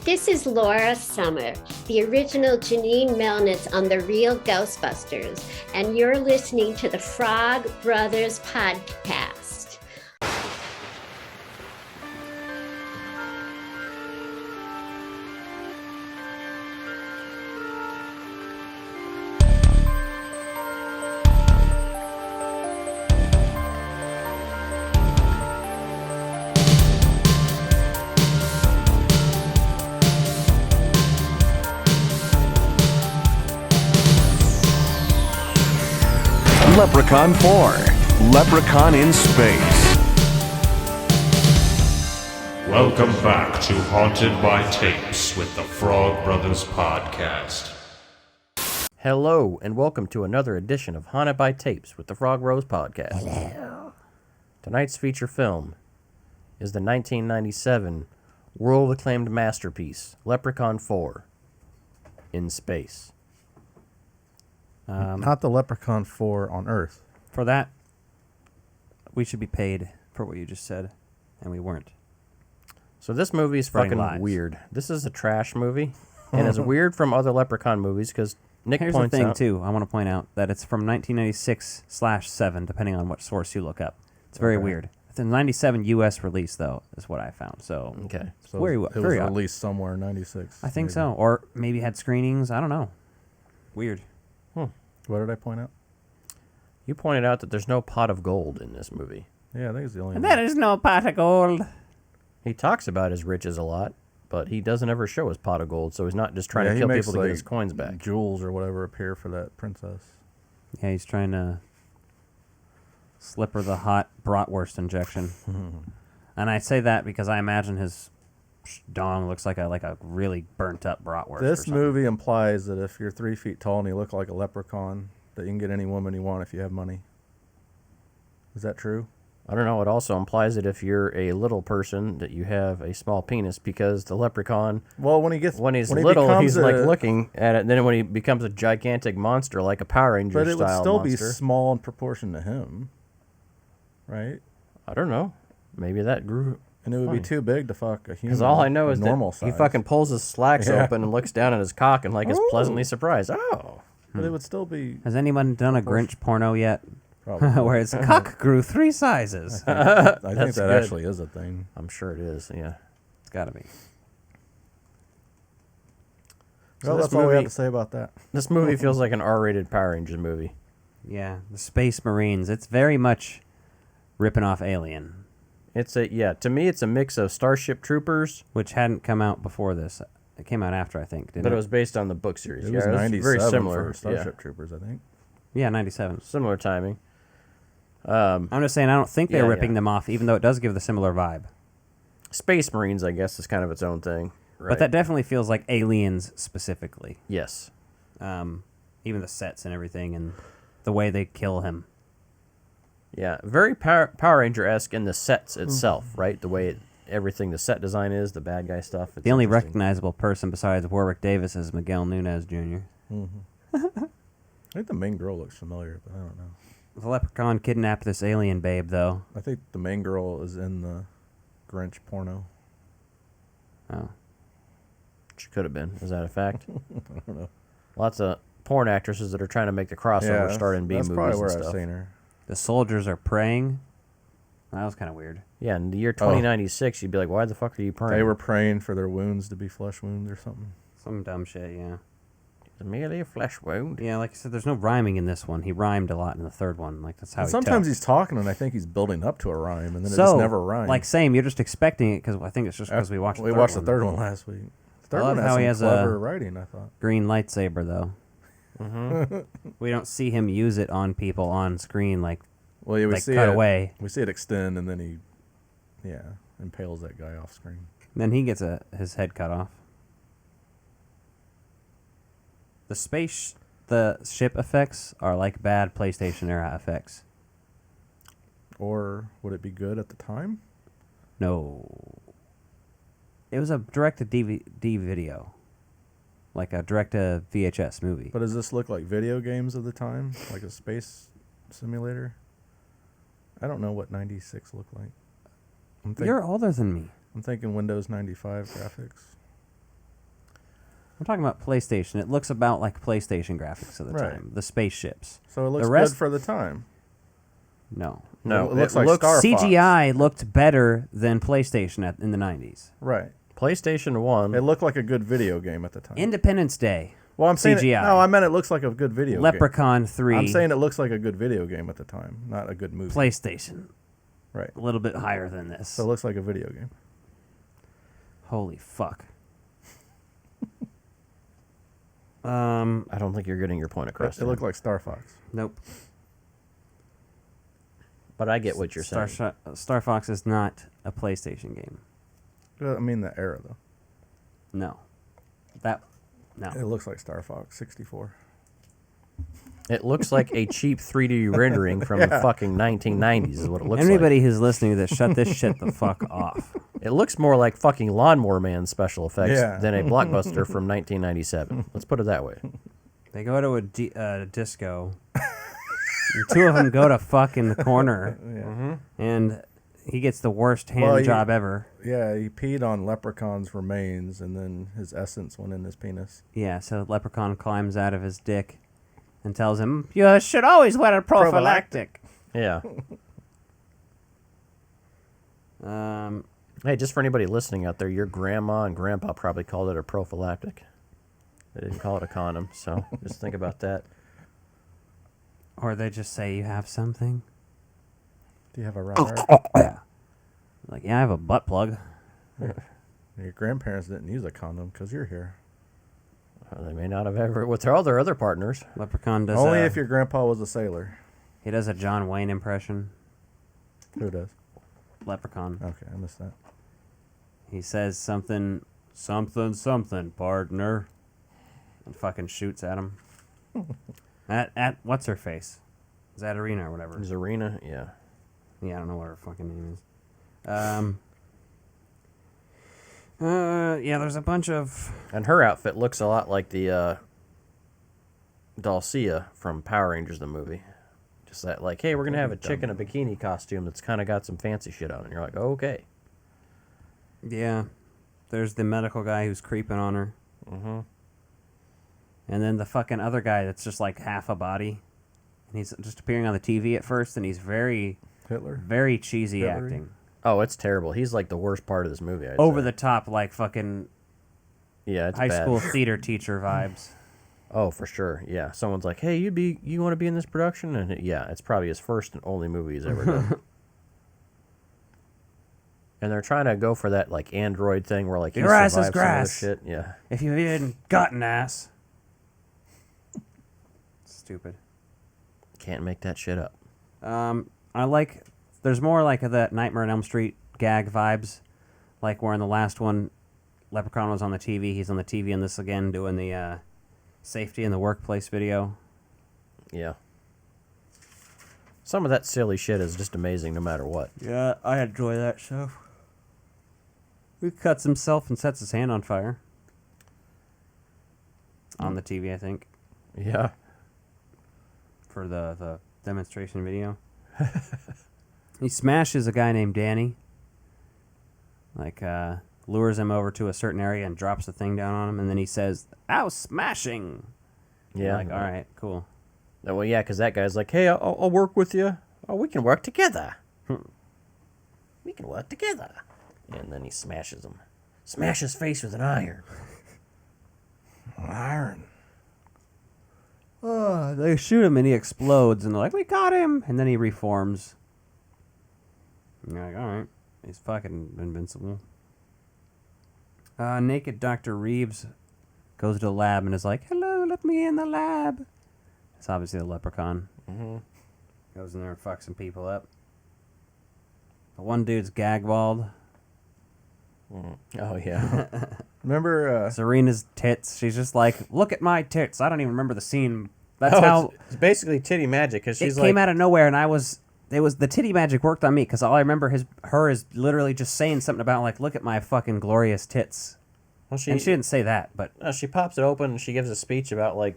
This is Laura Summer, the original Janine Melnitz on The Real Ghostbusters, and you're listening to the Frog Brothers Podcast. Leprechaun 4, Leprechaun in Space. Welcome back to Haunted by Tapes with the Frog Brothers Podcast. Hello, and welcome to another edition of Haunted by Tapes with the Frog Bros Podcast. Hello. Tonight's feature film is the 1997 world-acclaimed masterpiece, Leprechaun 4, in Space. Not the Leprechaun 4 on Earth. For that, we should be paid for what you just said, and we weren't. So this movie is Spreading fucking lies. weird. This is a trash movie, and it's weird from other Leprechaun movies because Nick Here's the points thing, out... too. I want to point out that it's from 1996/7, depending on what source you look up. It's very weird. It's a 97 U.S. release, though, is what I found. So Okay. So very, it was very odd. released somewhere in 96. I think maybe. so. Or maybe had screenings. I don't know. Weird. What did I point out? You pointed out that there's no pot of gold in this movie. Yeah, I think it's the only And one. there is no pot of gold. He talks about his riches a lot, but he doesn't ever show his pot of gold, so he's not just trying to he kill makes, people to get his like, coins back. Jewels or whatever appear for that princess. Yeah, he's trying to slip her the hot bratwurst injection. And I say that because I imagine his dong looks like a really burnt up bratwurst. This movie implies that if you're 3 feet tall and you look like a leprechaun, that you can get any woman you want if you have money. Is that true? I don't know. It also implies that if you're a little person, that you have a small penis, because the leprechaun, Well, when he's he little, becomes he's like a- looking at it. Then when he becomes a gigantic monster, like a Power Ranger But it would style still monster, be small in proportion to him, right? I don't know. Maybe that grew. And it would be too big to fuck a human. Because all I know of is normal that he size. fucking pulls his slacks Yeah. open and looks down at his cock and is Oh. pleasantly surprised. Oh, But it would still be Has anyone done a Grinch porno yet? probably. Where his cock grew 3 sizes. I think that good. actually is a thing. I'm sure it is. Yeah. It's gotta be. Well, this that's all we movie- have to say about that. This movie feels like an R-rated Power Rangers movie. Yeah, the Space Marines. It's very much ripping off Alien, To me, it's a mix of Starship Troopers, which hadn't come out before this. It came out after, I think, didn't but it was based on the book series. It was yeah, 97 very similar. for Starship Troopers, I think. Yeah, 97. Similar timing. I'm just saying, I don't think they're Yeah, ripping yeah. them off, even though it does give the similar vibe. Space Marines, I guess, is kind of its own thing. Right. But that definitely feels like Aliens specifically. Yes. Even the sets and everything, and the way they kill him. Yeah, very Power Ranger-esque in the sets itself, right? The way everything, the set design is, the bad guy stuff. It's The only interesting. recognizable person besides Warwick Davis is Miguel Nunez Jr. I think the main girl looks familiar, but I don't know. The leprechaun kidnapped this alien babe, though. I think the main girl is in the Grinch porno. Oh. She could have been. Is that a fact? I don't know. Lots of porn actresses that are trying to make the crossover start in B that's movies probably and where stuff. I've seen her. The soldiers are praying. That was kind of weird. Yeah, in the year 2096, you'd be like, why the fuck are you praying? They were praying for their wounds to be flesh wounds or something. Some dumb shit, yeah. It's merely a flesh wound. Yeah, like I said, there's no rhyming in this one. He rhymed a lot in the third one. Like, that's how And he sometimes talks. he's talking, and I think he's building up to a rhyme, and then it So, just never rhymes. like, same, you're just expecting it, because I think it's just because we watched the third watched one. the third one last week. The third I love one has how some he has clever a- writing, I thought. Green lightsaber, though. We don't see him use it on people on screen, like, Well, yeah, we like see cut it away. We see it extend, and then he, impales that guy off screen. Then he gets his head cut off. The ship effects are like bad PlayStation era effects. Or would it be good at the time? No. It was a direct-to-DVD video. Like a direct-to-VHS movie. But does this look like video games of the time? Like a space simulator? I don't know what 96 looked like. You're older than me. I'm thinking Windows 95 graphics. I'm talking about PlayStation. It looks about like PlayStation graphics of the Right. time. The spaceships. So it looks The rest- good for the time. No. It looks like Star Fox. CGI looked better than PlayStation in the 90s. Right. PlayStation 1. It looked like a good video game at the time. Independence Day. Well, I'm saying CGI. no, I meant it looks like a good video game. Leprechaun 3. I'm saying it looks like a good video game at the time, not a good movie. PlayStation. Right. A little bit higher than this. So it looks like a video game. Holy fuck. I don't think you're getting your point across. It looked like Star Fox. Nope. But I get what you're saying. Star Fox is not a PlayStation game. I mean the era though. No. No. It looks like Star Fox 64. It looks like a cheap 3D rendering from the fucking 1990s is what it looks Anybody who's listening to this, shut this shit the fuck off. like. It looks more like fucking Lawnmower Man special effects Yeah. than a blockbuster from 1997. Let's put it that way. They go to a disco. And two of them go to fuck in the corner. And he gets the worst hand job ever. Yeah, he peed on Leprechaun's remains, and then his essence went in his penis. Yeah, so Leprechaun climbs out of his dick and tells him, "You should always wear a prophylactic." Yeah. Hey, just for anybody listening out there, your grandma and grandpa probably called it a prophylactic. They didn't call it a condom, so just think about that. Or they just say, "You have something?" Do you have a rubber? Like, yeah, I have a butt plug. Your grandparents didn't use a condom because you're here. They may not have ever with all their other partners. Leprechaun does Only if your grandpa was a sailor. He does a John Wayne impression. Who does? Leprechaun. Okay, I missed that. He says something, partner, and fucking shoots at him. at what's her face? Zatarina or whatever. Zarina, yeah. Yeah, I don't know what her fucking name is. Yeah, there's a bunch of... And her outfit looks a lot like the Dulcea from Power Rangers, the movie. Just that, like, hey, we're going to have a chick in a bikini costume that's kind of got some fancy shit on it. And you're like, oh, okay. Yeah. There's the medical guy who's creeping on her. Mm-hmm. And then the fucking other guy that's just like half a body. And he's just appearing on the TV at first, and he's very cheesy Hitler-y? acting. Oh, it's terrible. He's like the worst part of this movie. I'd Over say. the top, like fucking yeah, it's high bad. school theater teacher vibes. Oh, for sure. Yeah, someone's like, "Hey, you want to be in this production?" And yeah, it's probably his first and only movie he's ever done. And they're trying to go for that like android thing where like he Your ass is survived some other grass. shit. Yeah, If you even got an ass. Stupid. can't make that shit up. I like. There's more like that Nightmare on Elm Street gag vibes, like where in the last one, Leprechaun was on the TV. He's on the TV in this again, doing the safety in the workplace video. Yeah. Some of that silly shit is just amazing, no matter what. Yeah, I enjoy that show. He cuts himself and sets his hand on fire. On the TV, I think, Yeah. for the demonstration video. He smashes a guy named Danny. Like, lures him over to a certain area and drops the thing down on him, and then he says, "Ow, smashing!" Yeah. Like, all right, cool. Well, yeah, because that guy's like, "Hey, I'll work with you. Oh, we can work together. We can work together." And then he smashes him. Smash his face with an iron. Iron. They shoot him and he explodes, and they're like, "We got him!" And then he reforms. And you're like, all right, he's fucking invincible. Naked Dr. Reeves goes to the lab and is like, "Hello, let me in the lab." It's obviously the Leprechaun. Mm-hmm. Goes in there and fucks some people up. The one dude's gag-balled. Oh, yeah. Remember, Serena's tits. She's just like, "Look at my tits." I don't even remember the scene. That's Oh, how it's basically titty magic, because she's it like... came out of nowhere, and the titty magic worked on me, because all I remember her is literally just saying something about, like, "Look at my fucking glorious tits." Well, And she didn't say that, but she pops it open and she gives a speech about, like,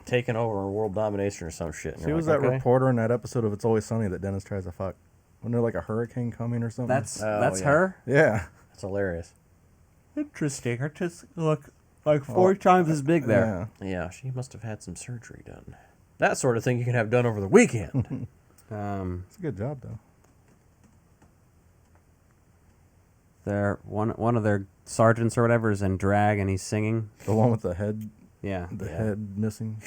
taking over world domination or some shit. And she you're was like, that okay. reporter in that episode of It's Always Sunny that Dennis tries to fuck. Wasn't there like a hurricane coming or something? that's Oh, yeah. her. Yeah. That's hilarious. Interesting. Her tits look Like 4 times as big there. Yeah, she must have had some surgery done. That sort of thing you can have done over the weekend. It's a good job though. They're one of their sergeants or whatever is in drag and he's singing. The one with the head, Yeah. head missing.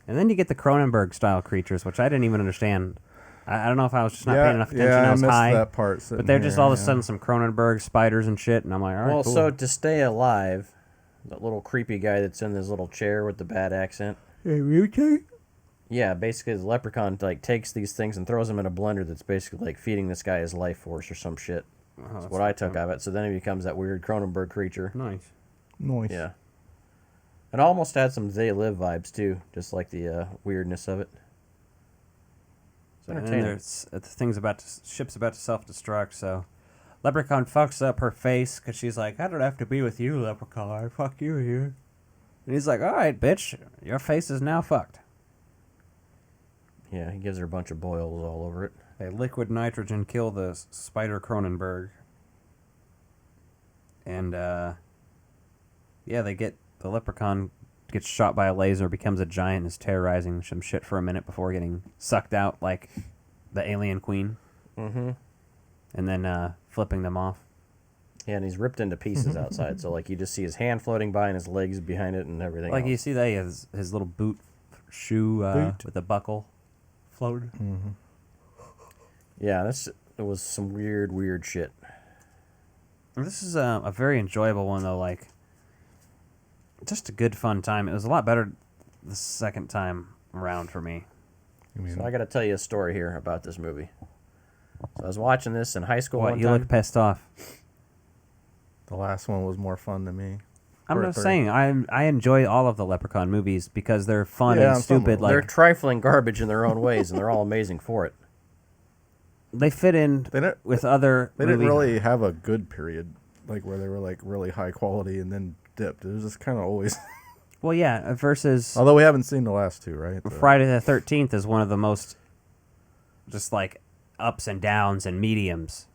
And then you get the Cronenberg style creatures, which I didn't even understand. I don't know if I was just not paying enough attention. I was missed high. that part. But they're just all of a sudden some Cronenberg spiders and shit, and I'm like, all right, Well, cool. so to stay alive, that little creepy guy that's in his little chair with the bad accent. Hey, mutate? Yeah, basically the leprechaun like takes these things and throws them in a blender that's basically like feeding this guy his life force or some shit. That's what I took of it. So then he becomes that weird Cronenberg creature. Nice. Noise. Yeah. It almost had some They Live vibes too, just like the weirdness of it. It's And then entertaining. there's the thing's ship's about to self-destruct, so Leprechaun fucks up her face because she's like, I don't have to be with you, Leprechaun. Fuck you here. And he's like, all right, bitch, your face is now fucked. Yeah, he gives her a bunch of boils all over it. A liquid nitrogen kill the spider Cronenberg. And, yeah, the Leprechaun gets shot by a laser, becomes a giant, and is terrorizing some shit for a minute before getting sucked out like the alien queen. Mm-hmm. And then flipping them off. Yeah, and he's ripped into pieces outside. So, like, you just see his hand floating by and his legs behind it and everything Like else. you see that he has his little shoe with the buckle floating. Mm-hmm. Yeah, it was some weird shit. This is a very enjoyable one though. Like, just a good fun time. It was a lot better the second time around for me. So I got to tell you a story here about this movie. So I was watching this in high school What, one you time. look pissed off? The last one was more fun than me. I'm Or just three. saying, I enjoy all of the Leprechaun movies because they're fun Yeah, and some of stupid. them. They're Like, trifling garbage in their own ways, and they're all amazing for it. they fit in They didn't. with other. They didn't movies. really have a good period, like where they were like really high quality and then dipped. It was just kind of always. Well, yeah. Versus Although we haven't seen the last two, right? Friday the 13th is one of the most, just like ups and downs and mediums,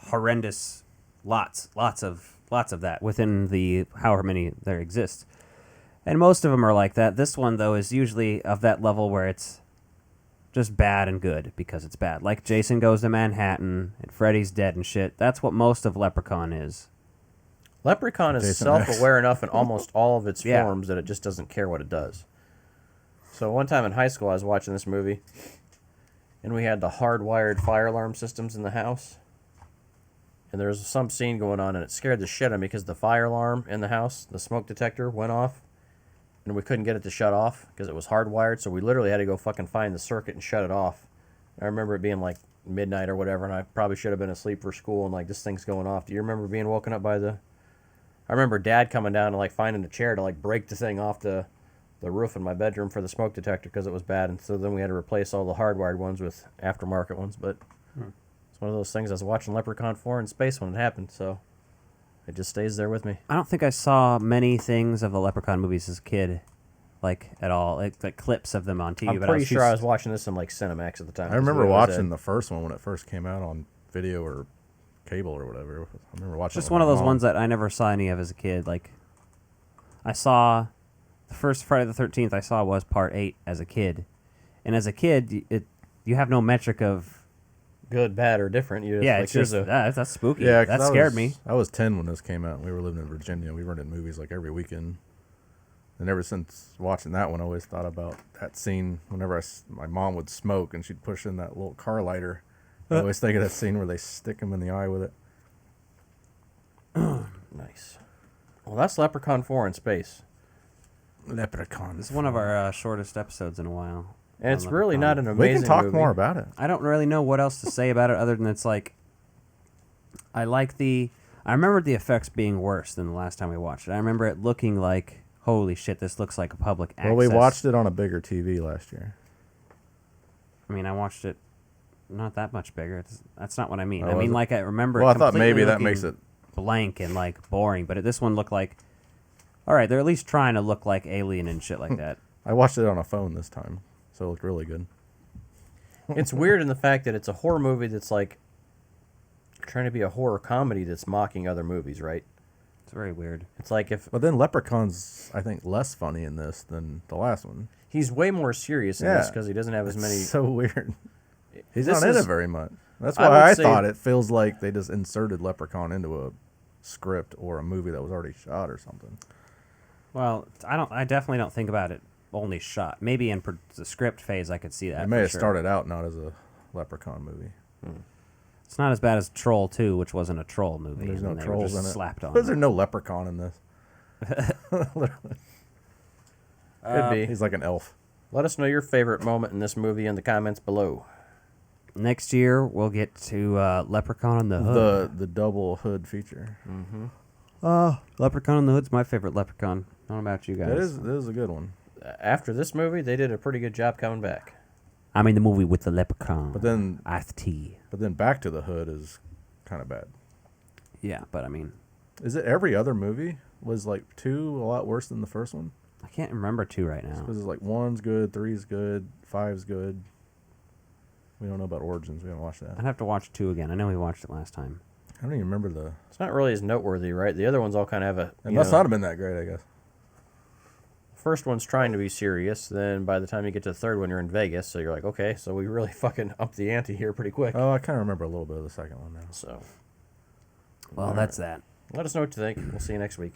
horrendous, lots of that within the however many there exist, and most of them are like that. This one though is usually of that level where it's just bad and good because it's bad. Like Jason Goes to Manhattan and Freddy's Dead and shit. That's what most of Leprechaun is. Leprechaun is Jason self-aware enough in almost all of its Yeah. forms that it just doesn't care what it does. So one time in high school, I was watching this movie, and we had the hardwired fire alarm systems in the house. And there was some scene going on, and it scared the shit out of me because the fire alarm in the house, the smoke detector, went off, and we couldn't get it to shut off because it was hardwired. So we literally had to go fucking find the circuit and shut it off. I remember it being like midnight or whatever, and I probably should have been asleep for school, and like this thing's going off. Do you remember being woken up by the? I remember Dad coming down and like finding a chair to like break the thing off the roof in my bedroom for the smoke detector because it was bad, and so then we had to replace all the hardwired ones with aftermarket ones. But it's one of those things. I was watching Leprechaun 4 in space when it happened, so it just stays there with me. I don't think I saw many things of the Leprechaun movies as a kid, like at all, like clips of them on TV. I'm but pretty sure I was too- watching this in like Cinemax at the time. I remember That's what it was watching at. the first one when it first came out on video or cable or whatever. I remember watching. Just it one with of my those mom. ones that I never saw any of as a kid. Like, I saw the first Friday the 13th I saw was part 8 as a kid, and as a kid, you have no metric of good, bad, or different. You just, yeah. like, It's just that's spooky. Yeah, 'cause that scared me. I was 10 when this came out. We were living in Virginia. We rented movies like every weekend. And ever since watching that one, I always thought about that scene whenever my mom would smoke and she'd push in that little car lighter. I always think of that scene where they stick him in the eye with it. Nice. Well, that's Leprechaun 4 in space. Leprechaun. It's one of our shortest episodes in a while. And it's on really Leprechaun. not an We amazing can talk movie. more about it. I don't really know what else to say about it other than it's like I remember the effects being worse than the last time we watched it. I remember it looking like holy shit, this looks like a public access. Well, we watched it on a bigger TV last year. I mean, I watched it not that much bigger. That's not what I mean. Oh, I was mean, it? like I remember. Well, it I thought maybe completely that looking makes it blank and like boring, but this one looked like. All right, they're at least trying to look like Alien and shit like that. I watched it on a phone this time, so it looked really good. It's weird in the fact that it's a horror movie that's like trying to be a horror comedy that's mocking other movies, right? It's very weird. It's like if But then Leprechaun's, I think, less funny in this than the last one. he's way more serious in this because he doesn't have as many. It's so weird. He's This not in is- it very much. That's I why would I say- thought it feels like they just inserted Leprechaun into a script or a movie that was already shot or something. Well, I definitely don't think about it only shot. Maybe in the script phase, I could see that. It may for have sure. started out not as a Leprechaun movie. It's not as bad as Troll 2, which wasn't a troll movie. There's and no they were trolls just in it. slapped on. There's it. no Leprechaun in this. Literally. Could be. He's like an elf. Let us know your favorite moment in this movie in the comments below. Next year, we'll get to Leprechaun on the Hood. The double hood feature. Leprechaun on the Hood's my favorite Leprechaun. I don't know about you guys. That is a good one. After this movie, they did a pretty good job coming back. I mean, the movie with the Leprechaun. But then Iced tea. Back to the Hood is kind of bad. Yeah, but I mean, Is it every other movie was like 2 a lot worse than the first one? I can't remember 2 right now. Because it's like 1's good, 3's good, 5's good. We don't know about Origins. We haven't watched that. I'd have to watch 2 again. I know we watched it last time. I don't even remember the. It's not really as noteworthy, right? The other ones all kind of have a. It must not have been that great, I guess. First one's trying to be serious. Then by the time you get to the third one, you're in Vegas. So you're like, okay, so we really fucking upped the ante here pretty quick. Oh, I kind of remember a little bit of the second one now. So Well, that's that. let us know what you think. We'll see you next week.